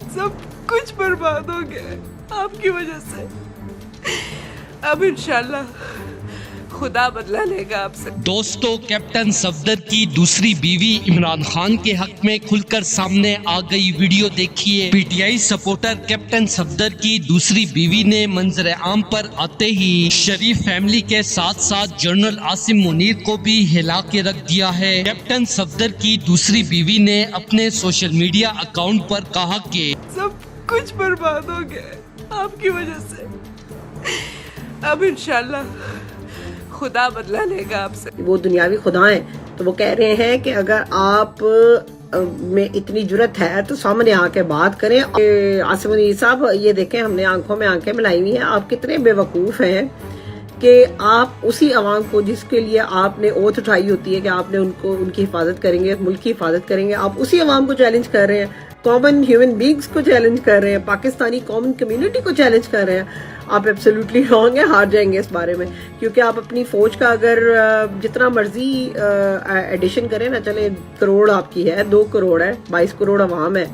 सब कुछ बर्बाद हो गया आपकी वजह से। अब इंशाल्लाह खुदा बदला लेगा आपसे। दोस्तों, कैप्टन सफदर की दूसरी बीवी इमरान खान के हक में खुलकर सामने आ गई वीडियो देखिए। पीटीआई सपोर्टर कैप्टन सफदर की दूसरी बीवी ने मंजर आम पर आते ही शरीफ फैमिली के साथ साथ जनरल आसिम मुनीर को भी हिला के रख दिया है। कैप्टन सफदर की दूसरी बीवी ने अपने सोशल मीडिया अकाउंट पर कहा कि सब कुछ बर्बाद हो गया आपकी वजह से। अब इंशाल्लाह खुदा बदला लेगा आपसे। वो दुनियावी खुदा हैं, तो वो कह रहे हैं कि अगर आप में इतनी जुर्रत है तो सामने आके बात करें। आसिम मुनीर साहब, ये देखें, हमने आंखों में आंखें मिलाई हुई हैं। आप कितने बेवकूफ़ हैं कि आप उसी आवाम को जिसके लिए आपने ओथ उठाई होती है कि आपने उनकी हिफाजत करेंगे, मुल्क की हिफाजत करेंगे, आप उसी आवाम को चैलेंज कर रहे हैं, कॉमन ह्यूमन बींग्स को चैलेंज कर रहे हैं, पाकिस्तानी कॉमन कम्युनिटी को चैलेंज कर रहे हैं। आप एब्सोल्युटली रॉन्ग है, हार जाएंगे इस बारे में। क्योंकि आप अपनी फौज का अगर जितना मर्जी एडिशन करें ना, चले करोड़ आपकी है, 2 करोड़ है, 22 करोड़ अवाम है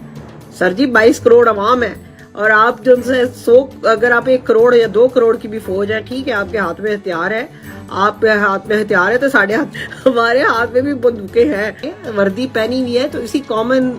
सर जी, 22 करोड़ अवाम है। और आप जो से 100, अगर आप 1 करोड़ या 2 करोड़ की भी फौज है, ठीक है, आपके हाथ में हथियार है, आपके हाथ में हथियार है, तो साढ़े हाथ हमारे हाथ में भी बंदूकें हैं, वर्दी पहनी हुई है, तो इसी कॉमन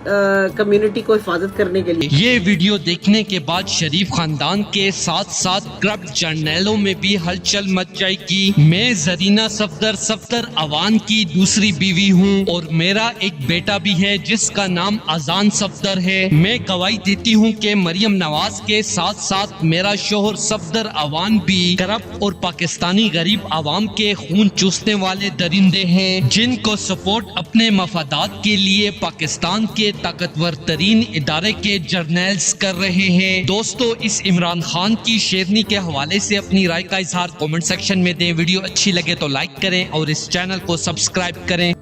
कम्युनिटी को हिफाजत करने के लिए। ये वीडियो देखने के बाद शरीफ खानदान के साथ साथ करप्ट जर्नैलों में भी हलचल मच जाएगी। मैं जरीना सफदर अवान की दूसरी बीवी हूँ और मेरा एक बेटा भी है जिसका नाम अजान सफदर है। मैं गवाही देती हूँ कि मरियम नवाज के साथ साथ मेरा शोहर सफदर अवान भी करप्ट और पाकिस्तानी गरीब आवाम के खून चूसने वाले दरिंदे हैं, जिनको सपोर्ट अपने मफादात के लिए पाकिस्तान के ताकतवर तरीन इदारे के जर्नल्स कर रहे हैं। दोस्तों, इस इमरान खान की शेरनी के हवाले से अपनी राय का इजहार कमेंट सेक्शन में दें। वीडियो अच्छी लगे तो लाइक करें और इस चैनल को सब्सक्राइब करें।